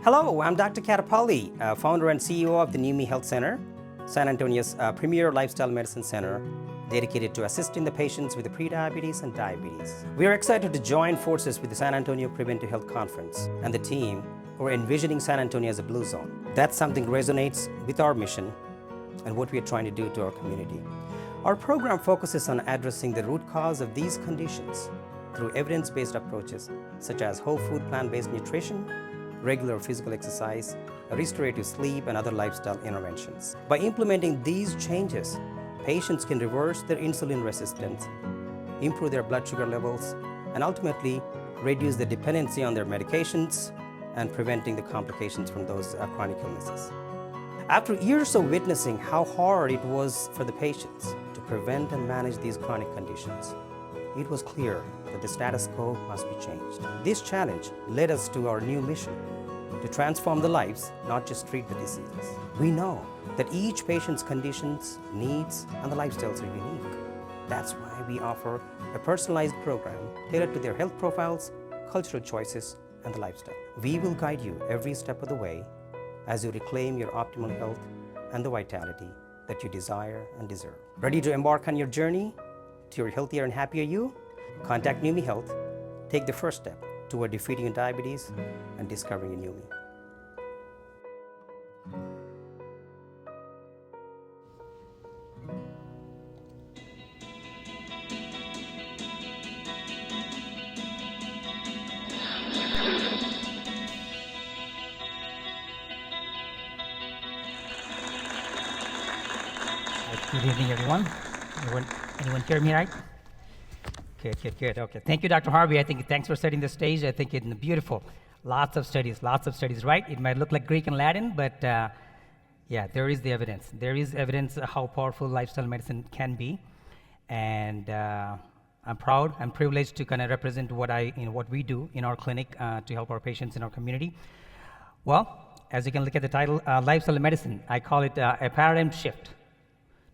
Hello, I'm Dr. Katipally, founder and CEO of the New Me Health Center, San Antonio's premier lifestyle medicine center dedicated to assisting the patients with the prediabetes and diabetes. We are excited to join forces with the San Antonio Preventive Health Conference and the team who are envisioning San Antonio as a blue zone. That something resonates with our mission and what we are trying to do to our community. Our program focuses on addressing the root cause of these conditions through evidence-based approaches such as whole food plant-based nutrition, regular physical exercise, restorative sleep, and other lifestyle interventions. By implementing these changes, patients can reverse their insulin resistance, improve their blood sugar levels, and ultimately reduce the dependency on their medications and preventing the complications from those chronic illnesses. After years of witnessing how hard it was for the patients to prevent and manage these chronic conditions, it was clear that the status quo must be changed. This challenge led us to our new mission, to transform the lives, not just treat the diseases. We know that each patient's conditions, needs, and the lifestyles are unique. That's why we offer a personalized program tailored to their health profiles, cultural choices, and the lifestyle. We will guide you every step of the way as you reclaim your optimal health and the vitality that you desire and deserve. Ready to embark on your journey to your healthier and happier you? Contact New Me Health. Take the first step toward defeating your diabetes and discovering a new me. Good evening, everyone. Anyone hear me right? Good. Okay. Thank you, Dr. Harvey. I think thanks for setting the stage. I think it's beautiful. Lots of studies, right? It might look like Greek and Latin, but yeah, there is the evidence. There is evidence of how powerful lifestyle medicine can be. And I'm proud, I'm privileged to kind of represent what we do in our clinic to help our patients in our community. Well, as you can look at the title, lifestyle medicine, I call it a paradigm shift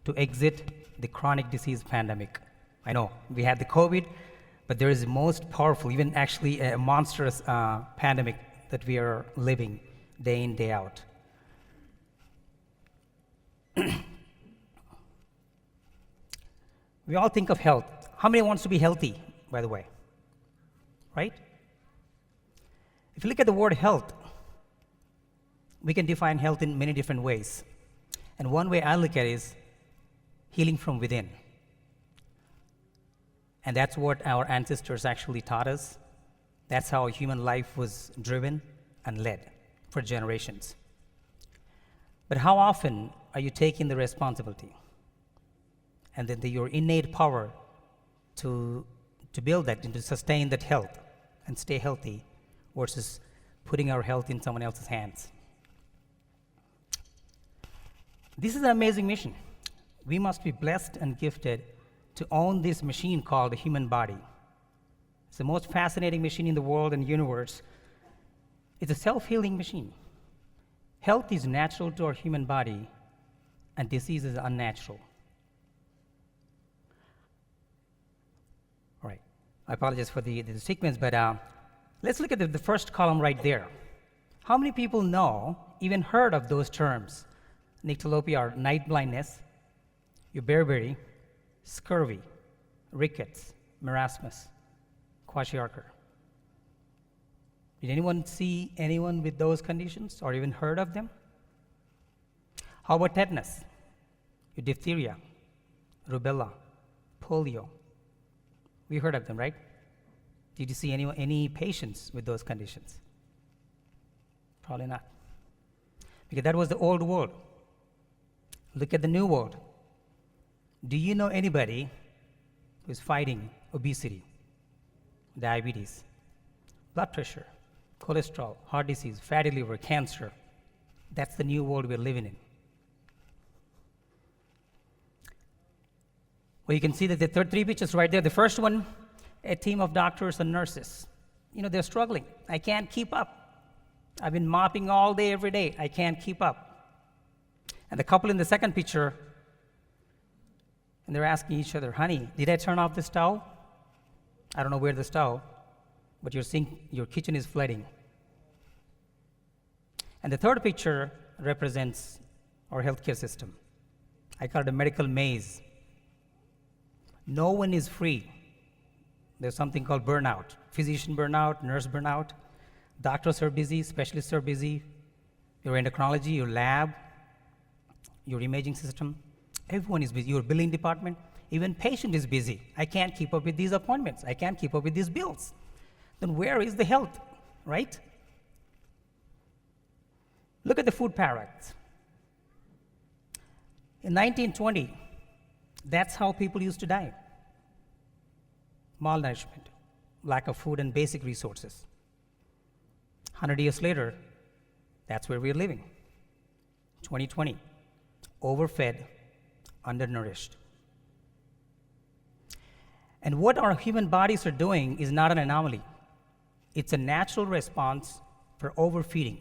to exit the chronic disease pandemic. I know we had the COVID, but there is the most powerful, even actually a monstrous pandemic that we are living day in, day out. We all think of health. How many wants to be healthy, by the way? Right? If you look at the word health, we can define health in many different ways. And one way I look at it is healing from within. And that's what our ancestors actually taught us. That's how human life was driven and led for generations. But how often are you taking the responsibility and then your innate power to build that and to sustain that health and stay healthy versus putting our health in someone else's hands? This is an amazing mission. We must be blessed and gifted to own this machine called the human body. It's the most fascinating machine in the world and universe. It's a self-healing machine. Health is natural to our human body, and disease is unnatural. All right, I apologize for the sequence, but let's look at the first column right there. How many people know, even heard of those terms? Nyctalopia, or night blindness, Beriberi, scurvy, rickets, marasmus, kwashiorkor. Did anyone see anyone with those conditions or even heard of them? How about tetanus, diphtheria, rubella, polio? We heard of them, right? Did you see any patients with those conditions? Probably not. Because that was the old world. Look at the new world. Do you know anybody who's fighting obesity, diabetes, blood pressure, cholesterol, heart disease, fatty liver, cancer? That's the new world we're living in. Well, you can see that the three pictures right there. The first one, a team of doctors and nurses. They're struggling. I can't keep up. I've been mopping all day, every day. I can't keep up. And the couple in the second picture, and they're asking each other, honey, did I turn off the stove? I don't know where the stove, but you're seeing your kitchen is flooding. And the third picture represents our healthcare system. I call it a medical maze. No one is free. There's something called burnout. Physician burnout, nurse burnout. Doctors are busy, specialists are busy. Your endocrinology, your lab, your imaging system, everyone is busy. Your billing department, even patient is busy. I can't keep up with these appointments. I can't keep up with these bills. Then where is the health, right? Look at the food paradox. In 1920, that's how people used to die. Malnourishment, lack of food and basic resources. 100 years later, that's where we're living. 2020, overfed, undernourished. And what our human bodies are doing is not an anomaly. It's a natural response for overfeeding,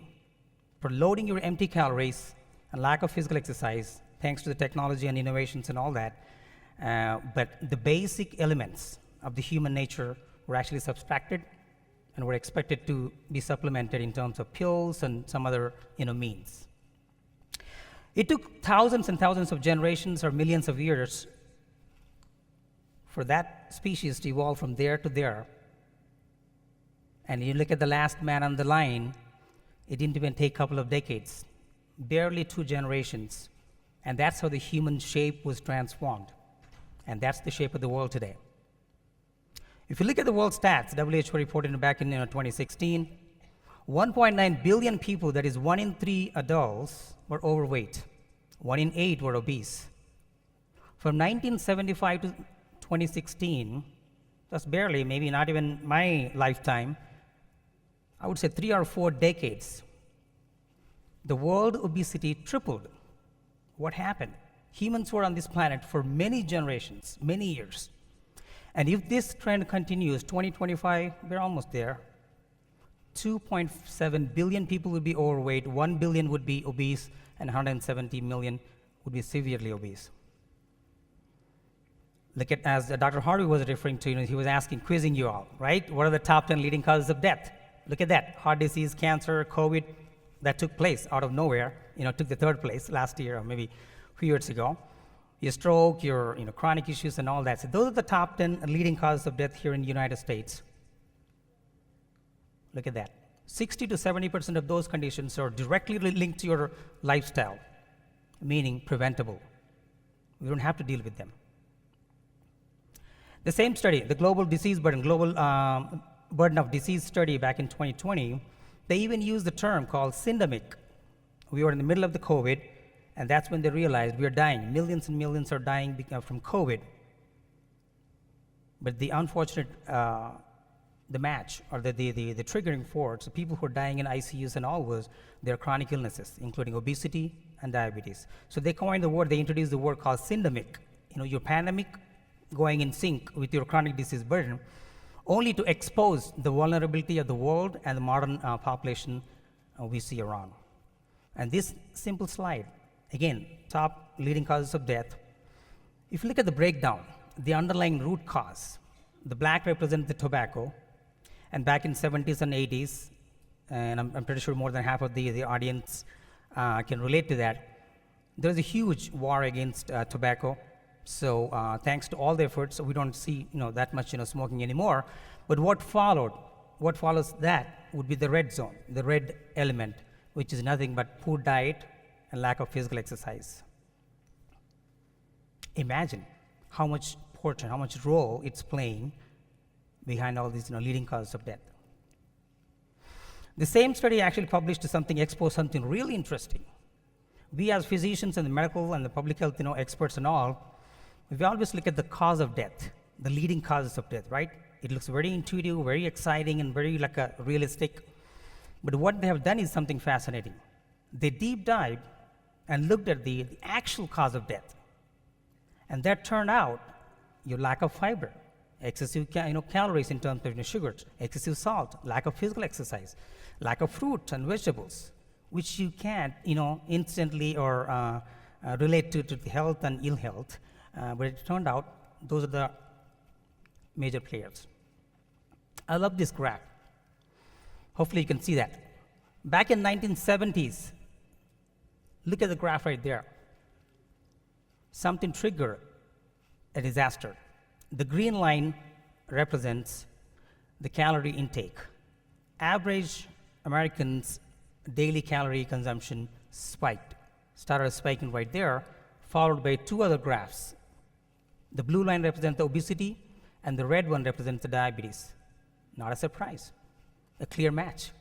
for loading your empty calories and lack of physical exercise, thanks to the technology and innovations and all that. But the basic elements of the human nature were actually subtracted and were expected to be supplemented in terms of pills and some other means. It took thousands and thousands of generations or millions of years for that species to evolve from there to there. And you look at the last man on the line, it didn't even take a couple of decades, barely 2 generations. And that's how the human shape was transformed. And that's the shape of the world today. If you look at the world stats, WHO reported back in 2016, 1.9 billion people, that is 1 in 3 adults, were overweight. 1 in 8 were obese. From 1975 to 2016, just barely, maybe not even my lifetime, I would say 3 or 4 decades, the world obesity tripled. What happened? Humans were on this planet for many generations, many years. And if this trend continues, 2025, we're almost there. 2.7 billion people would be overweight, 1 billion would be obese, and 170 million would be severely obese. Look at, as Dr. Harvey was referring to, he was asking, quizzing you all, right? What are the top 10 leading causes of death? Look at that, heart disease, cancer, COVID, that took place out of nowhere, took the 3rd place last year or maybe a few years ago. Your stroke, your chronic issues and all that. So those are the top 10 leading causes of death here in the United States. Look at that. 60 to 70% of those conditions are directly linked to your lifestyle, meaning preventable. We don't have to deal with them. The same study, the global disease burden, global burden of disease study back in 2020, they even used the term called syndemic. We were in the middle of the COVID, and that's when they realized we are dying. Millions and millions are dying from COVID. But the unfortunate, the match, or the triggering force, the people who are dying in ICUs and all was their chronic illnesses, including obesity and diabetes. So they coined the word, they introduced the word called syndemic. Your pandemic going in sync with your chronic disease burden, only to expose the vulnerability of the world and the modern population we see around. And this simple slide, again, top leading causes of death. If you look at the breakdown, the underlying root cause, the black represents the tobacco, and back in 70s and 80s, and I'm pretty sure more than half of the audience can relate to that, there was a huge war against tobacco. So thanks to all the efforts, we don't see that much smoking anymore. But what follows that would be the red zone, the red element, which is nothing but poor diet and lack of physical exercise. Imagine how much portion, how much role it's playing behind all these leading causes of death. The same study actually exposed something really interesting. We as physicians and the medical and the public health experts and all, we always look at the cause of death, the leading causes of death, right? It looks very intuitive, very exciting, and very realistic. But what they have done is something fascinating. They deep dived and looked at the actual cause of death. And that turned out your lack of fiber, excessive calories in terms of sugars, excessive salt, lack of physical exercise, lack of fruits and vegetables, which you can't instantly or relate to the health and ill health. But it turned out those are the major players. I love this graph. Hopefully you can see that. Back in 1970s, look at the graph right there. Something triggered a disaster. The green line represents the calorie intake. Average Americans' daily calorie consumption started spiking right there, followed by two other graphs. The blue line represents the obesity, and the red one represents the diabetes. Not a surprise, a clear match.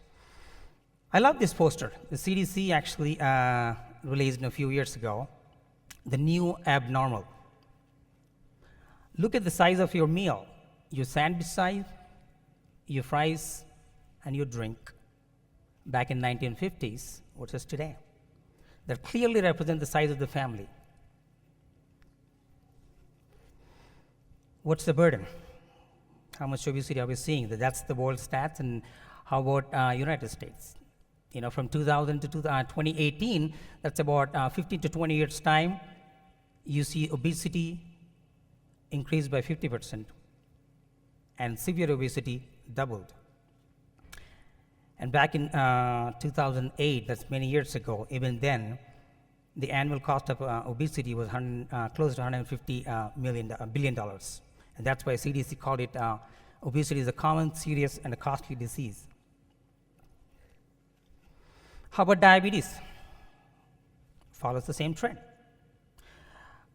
I love this poster. The CDC actually released a few years ago, the new abnormal. Look at the size of your meal, your sandwich size, your fries, and your drink back in 1950s versus today. That clearly represent the size of the family. What's the burden? How much obesity are we seeing? That's the world stats. And how about United States? From 2000 to 2018, that's about 15 to 20 years' time, you see obesity increased by 50%, and severe obesity doubled. And back in 2008, that's many years ago, even then, the annual cost of obesity was close to $150 billion. And that's why CDC called it obesity is a common, serious, and a costly disease. How about diabetes? Follows the same trend.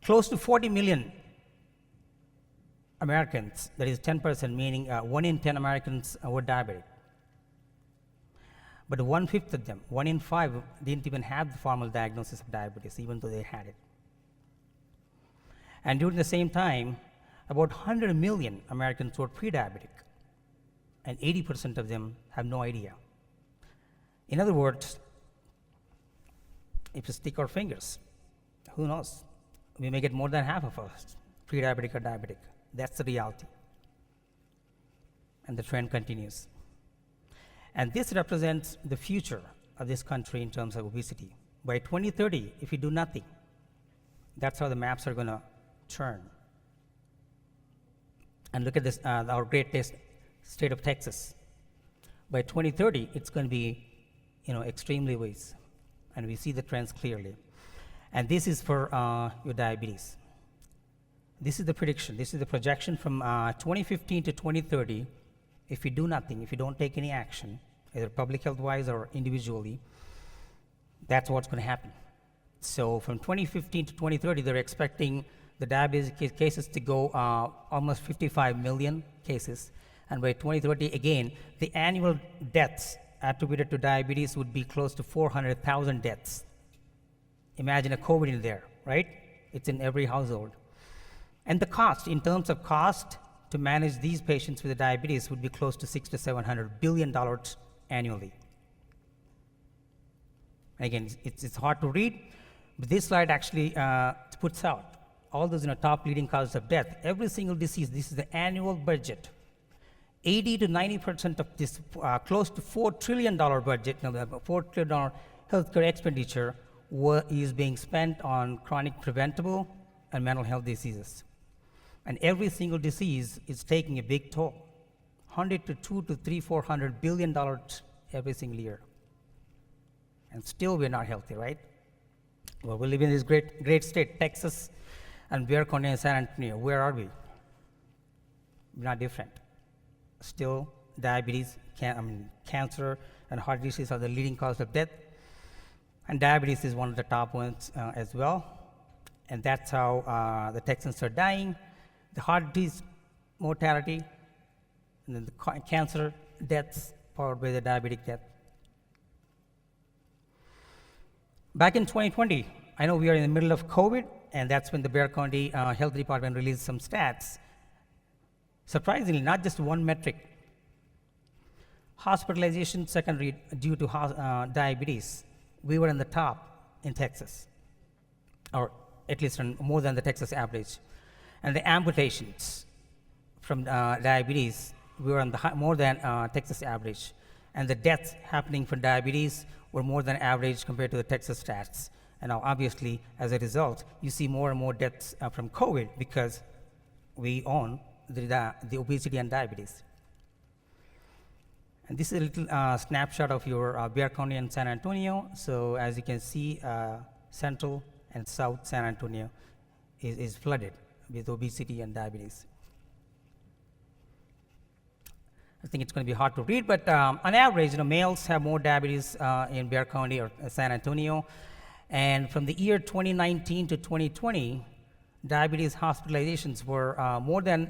Close to 40 million Americans, that is 10%, meaning 1 in 10 Americans were diabetic. But 1/5 of them, 1 in 5, didn't even have the formal diagnosis of diabetes, even though they had it. And during the same time, about 100 million Americans were pre-diabetic, and 80% of them have no idea. In other words, if we stick our fingers, who knows? We may get more than half of us pre-diabetic or diabetic. That's the reality. And the trend continues. And this represents the future of this country in terms of obesity. By 2030, if we do nothing, that's how the maps are going to turn. And look at this, our great state of Texas. By 2030, it's going to be, extremely obese, and we see the trends clearly. And this is for your diabetes. This is the prediction. This is the projection from 2015 to 2030. If we do nothing, if we don't take any action, either public health-wise or individually, that's what's going to happen. So from 2015 to 2030, they're expecting the diabetes cases to go almost 55 million cases. And by 2030, again, the annual deaths attributed to diabetes would be close to 400,000 deaths. Imagine a COVID in there, right? It's in every household. And the cost, in terms of cost, to manage these patients with diabetes would be close to $600 to $700 billion annually. Again, it's hard to read, but this slide actually puts out all those top leading causes of death. Every single disease, this is the annual budget. 80 to 90% of this close to $4 trillion budget, $4 trillion healthcare expenditure is being spent on chronic preventable and mental health diseases. And every single disease is taking a big toll. 100 to 2 to 3, $400 billion every single year. And still we're not healthy, right? Well, we live in this great state, Texas, and Bexar County and San Antonio. Where are we? We're not different. Still, diabetes, cancer, and heart disease are the leading cause of death. And diabetes is one of the top ones as well. And that's how the Texans are dying. The heart disease mortality, and then the cancer deaths followed by the diabetic death. Back in 2020, I know we are in the middle of COVID, and that's when the Bexar County Health Department released some stats. Surprisingly, not just one metric. Hospitalization secondary due to diabetes, we were in the top in Texas, or at least more than the Texas average. And the amputations from diabetes, we were on the more than Texas average. And the deaths happening from diabetes were more than average compared to the Texas stats. And now, obviously, as a result, you see more and more deaths from COVID because we own the obesity and diabetes. And this is a little snapshot of your Bexar County and San Antonio. So as you can see, central and south San Antonio is flooded with obesity and diabetes. I think it's going to be hard to read, but on average, males have more diabetes in Bexar County or San Antonio. And from the year 2019 to 2020, diabetes hospitalizations were more than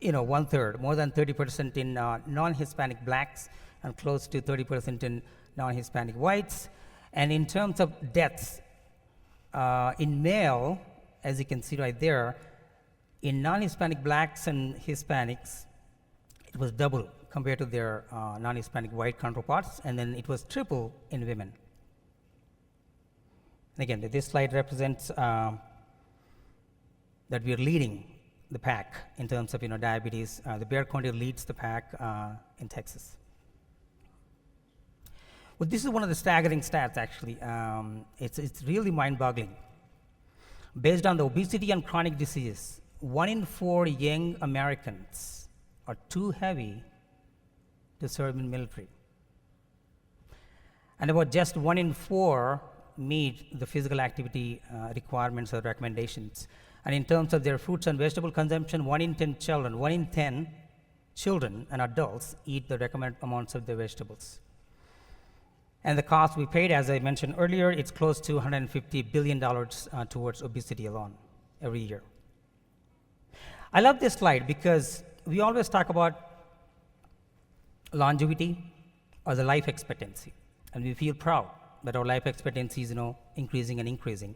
one third, more than 30% in non-Hispanic blacks and close to 30% in non-Hispanic whites. And in terms of deaths, in male, as you can see right there, in non-Hispanic blacks and Hispanics, it was double compared to their non-Hispanic white counterparts, and then it was triple in women. And again, this slide represents that we are leading the pack in terms of diabetes. The Bexar County leads the pack in Texas. Well, this is one of the staggering stats, actually. It's really mind-boggling. Based on the obesity and chronic diseases, 1 in 4 young Americans are too heavy to serve in military. And about just 1 in 4 meet the physical activity requirements or recommendations. And in terms of their fruits and vegetable consumption, 1 in 10 children and adults eat the recommended amounts of their vegetables. And the cost we paid, as I mentioned earlier, it's close to $150 billion towards obesity alone every year. I love this slide because we always talk about longevity or the life expectancy, and we feel proud that our life expectancy is increasing and increasing.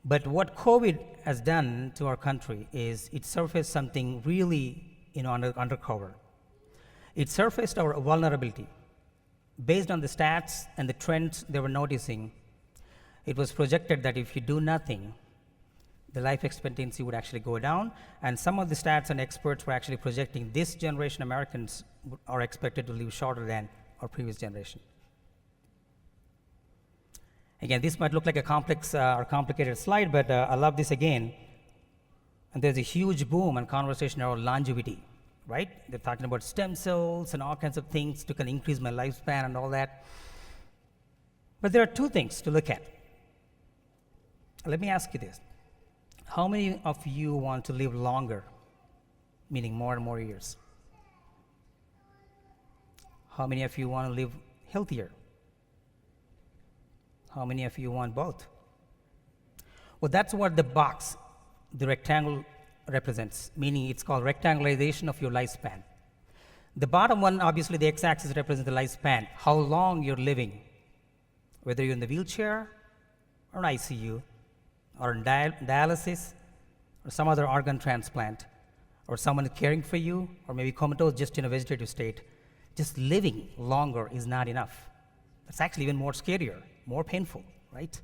But what COVID has done to our country is it surfaced something really undercover. It surfaced our vulnerability. Based on the stats and the trends they were noticing, it was projected that if you do nothing, the life expectancy would actually go down. And some of the stats and experts were actually projecting this generation Americans are expected to live shorter than our previous generation. Again, this might look like a complex or complicated slide, but I love this again. And there's a huge boom and conversation around longevity, right? They're talking about stem cells and all kinds of things to kind of increase my lifespan and all that. But there are two things to look at. Let me ask you this. How many of you want to live longer, meaning more and more years? How many of you want to live healthier? How many of you want both? Well, that's what the box, the rectangle, represents, meaning it's called rectangularization of your lifespan. The bottom one, obviously, the x-axis represents the lifespan, how long you're living, whether you're in the wheelchair or an ICU or in dialysis or some other organ transplant or someone caring for you or maybe comatose just in a vegetative state. Just living longer is not enough. That's actually even more scarier, more painful, right?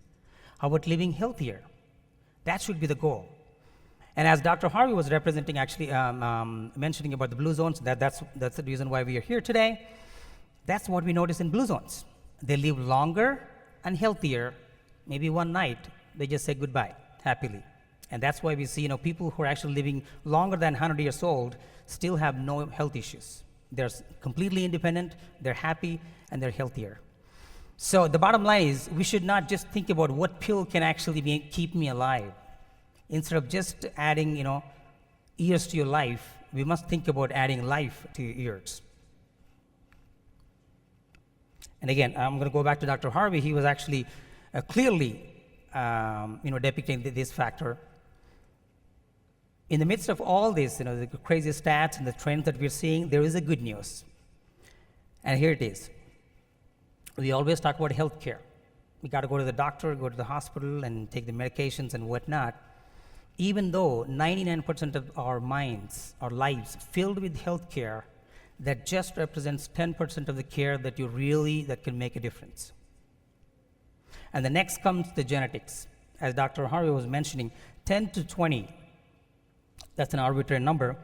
How about living healthier? That should be the goal. And as Dr. Harvey was representing, actually mentioning about the blue zones, that's the reason why we are here today. That's what we notice in blue zones. They live longer and healthier. Maybe one night, they just say goodbye happily. And that's why we see people who are actually living longer than 100 years old still have no health issues. They're completely independent, they're happy, and they're healthier. So the bottom line is we should not just think about what pill can actually keep me alive. Instead of just adding years to your life, we must think about adding life to your years. And again, I'm going to go back to Dr. Harvey. He was actually clearly depicting this factor. In the midst of all this, the crazy stats and the trends that we're seeing, there is a good news. And here it is. We always talk about healthcare. We got to go to the doctor, go to the hospital, and take the medications and whatnot. Even though 99% of our minds, our lives, filled with healthcare, that just represents 10% of the care that can make a difference. And the next comes the genetics. As Dr. Harvey was mentioning, 10 to 20, that's an arbitrary number.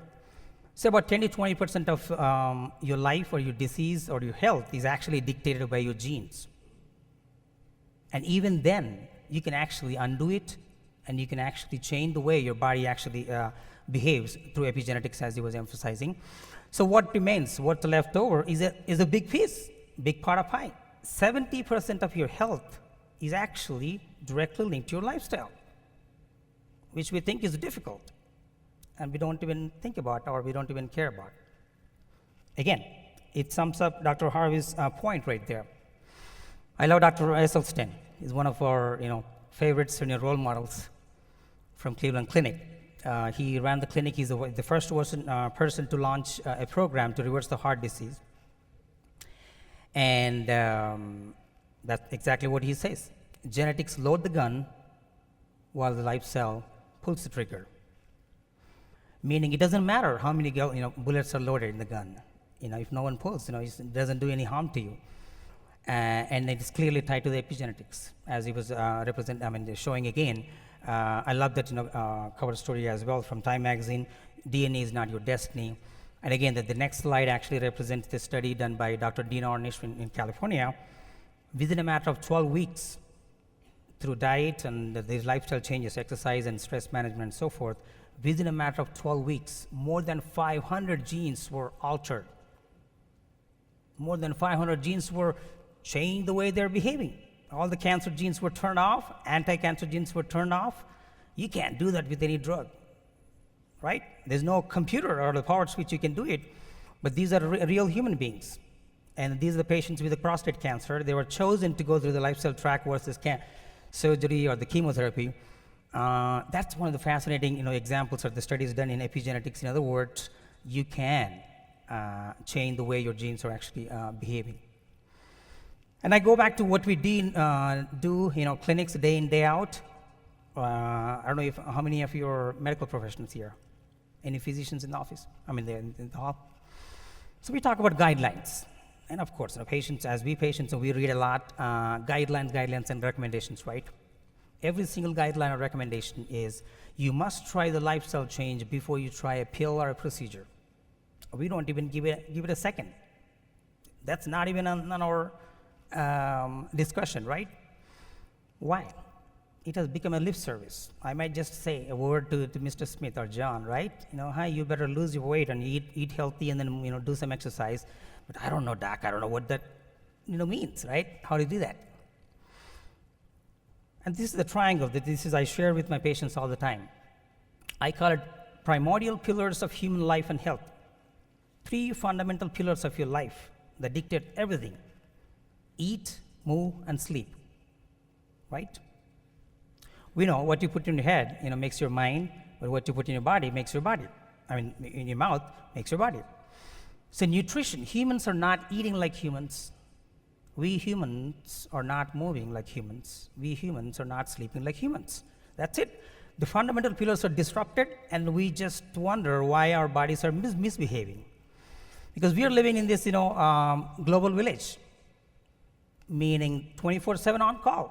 So about 10 to 20% of your life or your disease or your health is actually dictated by your genes. And even then, you can actually undo it and you can actually change the way your body actually behaves through epigenetics, as he was emphasizing. So what remains, what's left over is a big piece, big part of pie. 70% of your health is actually directly linked to your lifestyle, which we think is difficult, and we don't even think about or we don't even care about. Again, it sums up Dr. Harvey's point right there. I love Dr. Esselstyn. He's one of our favorite senior role models from Cleveland Clinic. He ran the clinic. He's the first person to launch a program to reverse the heart disease. And that's exactly what he says. Genetics load the gun while the lifestyle pulls the trigger. Meaning it doesn't matter how many bullets are loaded in the gun. If no one pulls, it doesn't do any harm to you. And it's clearly tied to the epigenetics, as he was showing again. I love that cover story as well from Time Magazine. DNA is not your destiny. And again, the next slide actually represents the study done by Dr. Dean Ornish in California. Within a matter of 12 weeks, through diet and these lifestyle changes, exercise and stress management and so forth, within a matter of 12 weeks, more than 500 genes were altered. More than 500 genes were changed the way they're behaving. All the cancer genes were turned off, anti-cancer genes were turned off. You can't do that with any drug, right? There's no computer or the power switch you can do it, but these are real human beings. And these are the patients with the prostate cancer. They were chosen to go through the lifestyle track versus surgery or the chemotherapy. That's one of the fascinating examples of the studies done in epigenetics. In other words, you can change the way your genes are actually behaving. And I go back to what we do, clinics day in, day out. I don't know how many of you are medical professionals here? Any physicians in the office? In the hall? So we talk about guidelines. And of course, patients, we read a lot, guidelines and recommendations, right? Every single guideline or recommendation is, you must try the lifestyle change before you try a pill or a procedure. We don't even give it a second. That's not even on our discussion, right? Why? It has become a lip service. I might just say a word to Mr. Smith or John, right? Hi, you better lose your weight and eat healthy and then do some exercise. But I don't know, doc. I don't know what that means, right? How do you do that? And this is the triangle that I share with my patients all the time. I call it primordial pillars of human life and health. 3 fundamental pillars of your life that dictate everything: eat, move, and sleep, right? We know what you put in your head, makes your mind, but what you put in your body makes your body. In your mouth makes your body. So nutrition, humans are not eating like humans. We humans are not moving like humans. We humans are not sleeping like humans. That's it. The fundamental pillars are disrupted, and we just wonder why our bodies are misbehaving. Because we are living in this, global village, meaning 24/7 on call,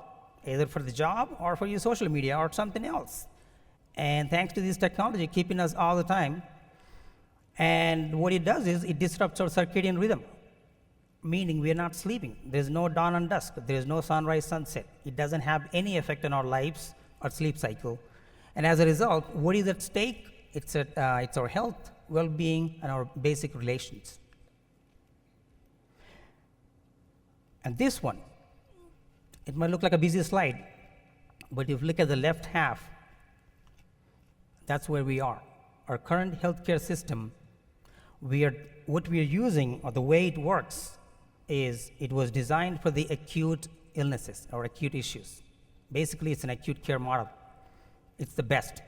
either for the job or for your social media or something else. And thanks to this technology, keeping us all the time. And what it does is it disrupts our circadian rhythm, meaning we are not sleeping. There's no dawn and dusk. There's no sunrise, sunset. It doesn't have any effect on our lives or sleep cycle. And as a result, what is at stake? It's our health, well-being, and our basic relations. And this one, it might look like a busy slide, but if you look at the left half, that's where we are. Our current healthcare system, what we are using, or the way it works, is it was designed for the acute illnesses or acute issues. Basically, it's an acute care model. It's the best.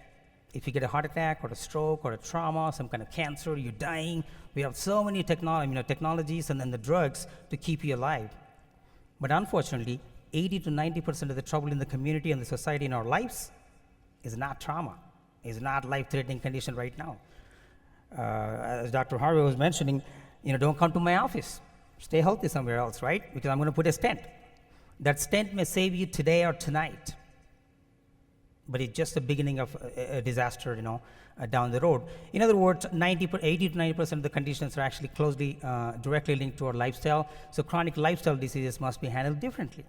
If you get a heart attack or a stroke or a trauma, some kind of cancer, you're dying, we have so many technologies and then the drugs to keep you alive. But unfortunately, 80 to 90% of the trouble in the community and the society in our lives is not trauma, is not life-threatening condition right now. As Dr. Harvey was mentioning, don't come to my office. Stay healthy somewhere else, right? Because I'm going to put a stent. That stent may save you today or tonight, but it's just the beginning of a disaster, down the road. In other words, 80 to 90% of the conditions are actually closely, directly linked to our lifestyle. So chronic lifestyle diseases must be handled differently.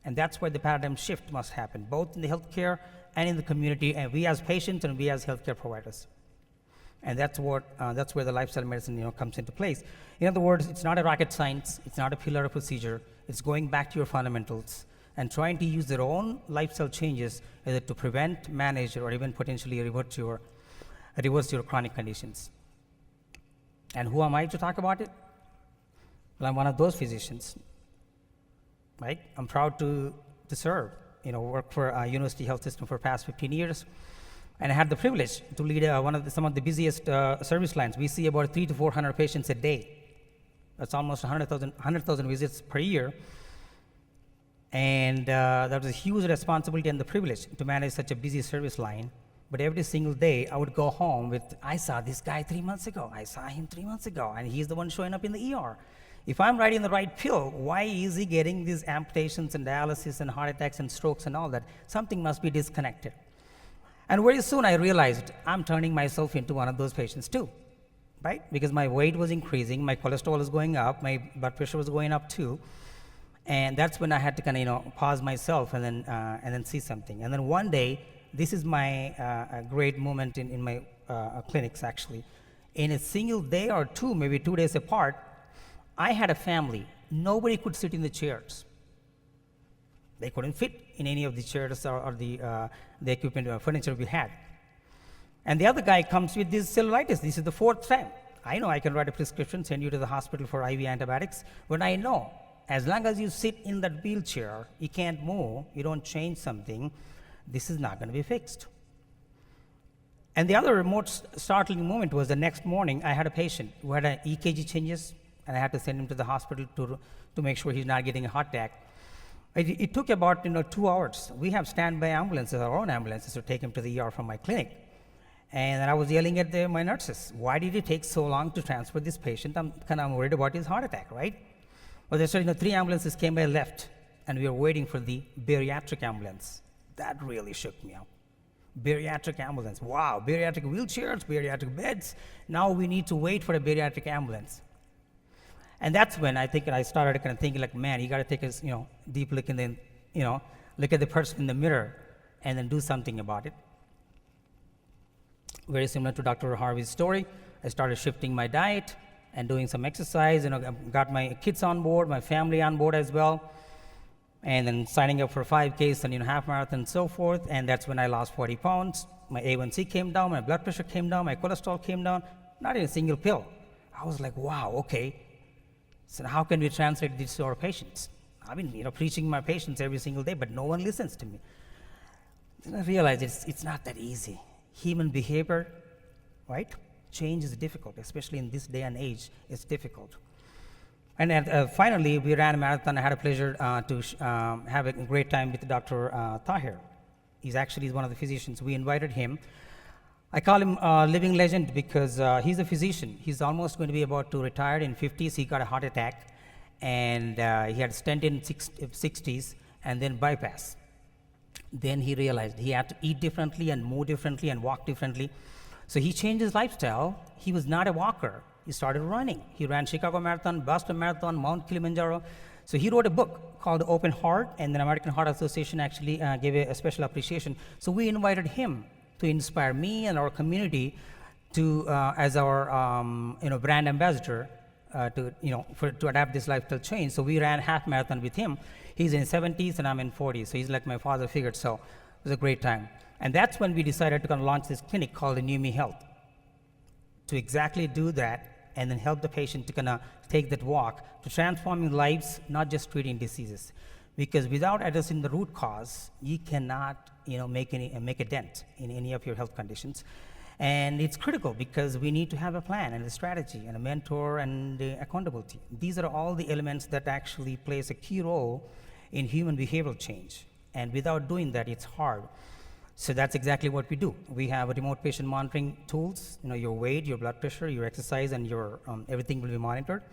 And that's where the paradigm shift must happen, both in the healthcare and in the community, and we as patients and we as healthcare providers. And that's where the lifestyle medicine comes into place. In other words, it's not a rocket science, it's not a pillar of procedure, it's going back to your fundamentals and trying to use their own lifestyle changes either to prevent, manage, or even potentially reverse your chronic conditions. And who am I to talk about it? Well, I'm one of those physicians, right? I'm proud to serve, work for University Health System for past 15 years. And I had the privilege to lead some of the busiest service lines. We see about 300 to 400 patients a day. That's almost 100,000 visits per year. And that was a huge responsibility and the privilege to manage such a busy service line. But every single day, I would go home with, I saw this guy 3 months ago. I saw him 3 months ago, and he's the one showing up in the ER. If I'm writing the right pill, why is he getting these amputations and dialysis and heart attacks and strokes and all that? Something must be disconnected. And very soon I realized I'm turning myself into one of those patients too, right? Because my weight was increasing, my cholesterol was going up, my blood pressure was going up too. And that's when I had to kind of pause myself and then see something. And then one day, this is my great moment in my clinics actually. In a single day or two, maybe 2 days apart, I had a family. Nobody could sit in the chairs. They couldn't fit in any of the chairs or the equipment, furniture we had. And the other guy comes with this cellulitis. This is the 4th time. I know I can write a prescription, send you to the hospital for IV antibiotics, but I know as long as you sit in that wheelchair, you can't move, you don't change something, this is not going to be fixed. And the other most startling moment was the next morning, I had a patient who had an EKG changes, and I had to send him to the hospital to make sure he's not getting a heart attack. It took about 2 hours. We have standby ambulances, our own ambulances, to take him to the ER from my clinic. And I was yelling at my nurses, why did it take so long to transfer this patient? I'm kind of worried about his heart attack, right? Well, they said 3 ambulances came by left, and we were waiting for the bariatric ambulance. That really shook me up. Bariatric ambulance, wow, bariatric wheelchairs, bariatric beds. Now we need to wait for a bariatric ambulance. And that's when I think I started kind of thinking like, man, you got to take a deep look and then look at the person in the mirror and then do something about it. Very similar to Dr. Harvey's story, I started shifting my diet and doing some exercise. Got my kids on board, my family on board as well, and then signing up for 5Ks and half marathon and so forth. And that's when I lost 40 pounds. My A1C came down, my blood pressure came down, my cholesterol came down. Not in a single pill. I was like, wow, okay. So how can we translate this to our patients? I've been preaching my patients every single day, but no one listens to me. Then I realized it's not that easy. Human behavior, right? Change is difficult, especially in this day and age. It's difficult. And finally, we ran a marathon. I had a pleasure to have a great time with Dr. Tahir. He's one of the physicians. We invited him. I call him a living legend because he's a physician. He's almost going to be about to retire in 50s. He got a heart attack, and he had stent in 60s, and then bypass. Then he realized he had to eat differently and move differently and walk differently. So he changed his lifestyle. He was not a walker. He started running. He ran Chicago Marathon, Boston Marathon, Mount Kilimanjaro. So he wrote a book called Open Heart, and the American Heart Association actually gave a special appreciation. So we invited him to inspire me and our community to, as our brand ambassador, to adapt this lifestyle change. So we ran half marathon with him. He's in his 70s and I'm in 40s, so he's like my father figure. So it was a great time. And that's when we decided to launch this clinic called the New Me Health, to exactly do that and then help the patient to take that walk to transforming lives, not just treating diseases. Because without addressing the root cause, you cannot make a dent in any of your health conditions. And it's critical because we need to have a plan and a strategy and a mentor and accountability. These are all the elements that actually plays a key role in human behavioral change. And without doing that, it's hard. So that's exactly what we do. We have remote patient monitoring tools. Your weight, your blood pressure, your exercise, and your everything will be monitored.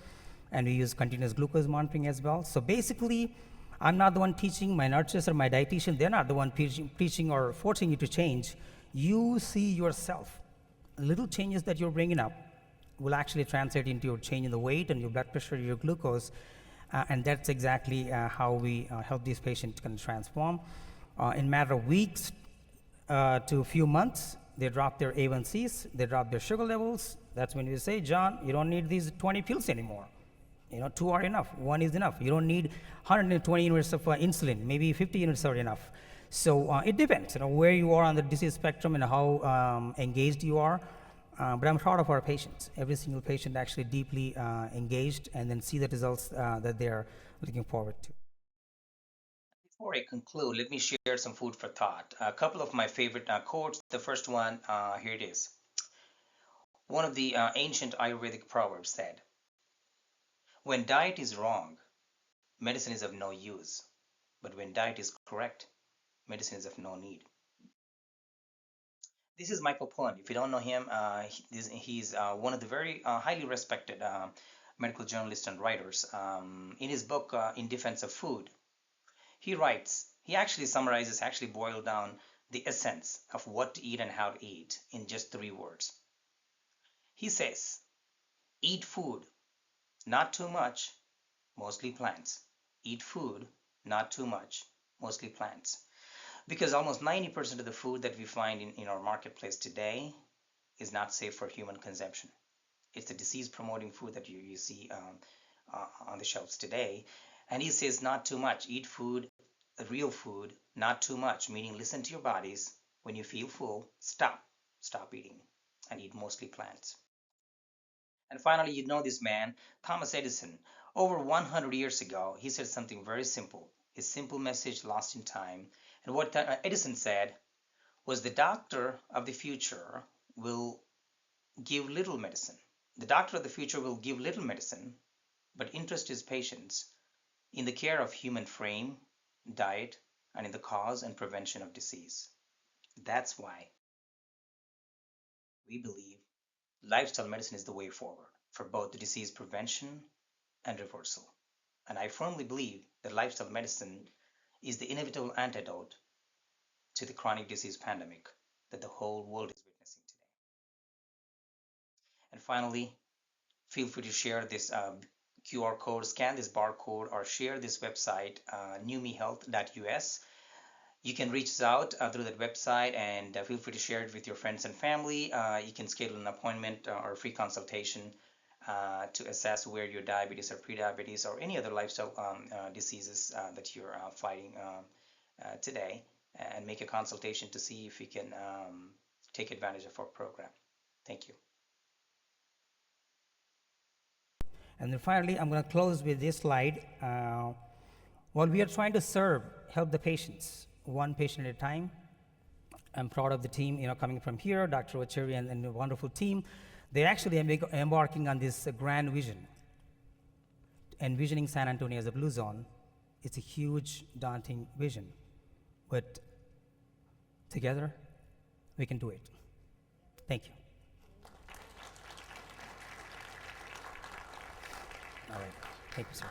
And we use continuous glucose monitoring as well. So basically, I'm not the one teaching. My nurses or my dietitian, they're not the one preaching or forcing you to change. You see yourself. Little changes that you're bringing up will actually translate into your change in the weight and your blood pressure, your glucose, and that's exactly how we help these patients can transform. In a matter of weeks to a few months, they drop their A1Cs, they drop their sugar levels. That's when we say, John, you don't need these 20 pills anymore. 2 are enough, 1 is enough. You don't need 120 units of insulin, maybe 50 units are enough. So it depends, where you are on the disease spectrum and how engaged you are. But I'm proud of our patients. Every single patient actually deeply engaged and then see the results that they're looking forward to. Before I conclude, let me share some food for thought. A couple of my favorite quotes. The first one, here it is. One of the ancient Ayurvedic proverbs said, when diet is wrong, medicine is of no use. But when diet is correct, medicine is of no need. This is Michael Pollan. If you don't know him, he's one of the very highly respected medical journalists and writers. In his book, In Defense of Food, he actually summarizes, actually boiled down the essence of what to eat and how to eat in just 3 words. He says, eat food, not too much, mostly plants. Eat food, not too much, mostly plants. Because almost 90% of the food that we find in our marketplace today is not safe for human consumption. It's the disease-promoting food that you see on the shelves today. And he says not too much. Eat food, real food, not too much, meaning listen to your bodies. When you feel full, stop eating and eat mostly plants. And finally, this man, Thomas Edison. Over 100 years ago, he said something very simple. His simple message lost in time. And what Edison said was, the doctor of the future will give little medicine. The doctor of the future will give little medicine, but interest his patients in the care of human frame, diet, and in the cause and prevention of disease. That's why we believe lifestyle medicine is the way forward for both the disease prevention and reversal. And I firmly believe that lifestyle medicine is the inevitable antidote to the chronic disease pandemic that the whole world is witnessing today. And finally, feel free to share this QR code, scan this barcode, or share this website, newmehealth.us. You can reach us out through that website, and feel free to share it with your friends and family. You can schedule an appointment or a free consultation to assess where your diabetes or prediabetes or any other lifestyle diseases that you're fighting today, and make a consultation to see if you can take advantage of our program. Thank you. And then finally, I'm going to close with this slide. While we are trying to help the patients, one patient at a time, I'm proud of the team, coming from here, Dr. Ocheri and the wonderful team. They're actually embarking on this grand vision, envisioning San Antonio as a blue zone. It's a huge, daunting vision, but together, we can do it. Thank you. All right. Thank you, sir.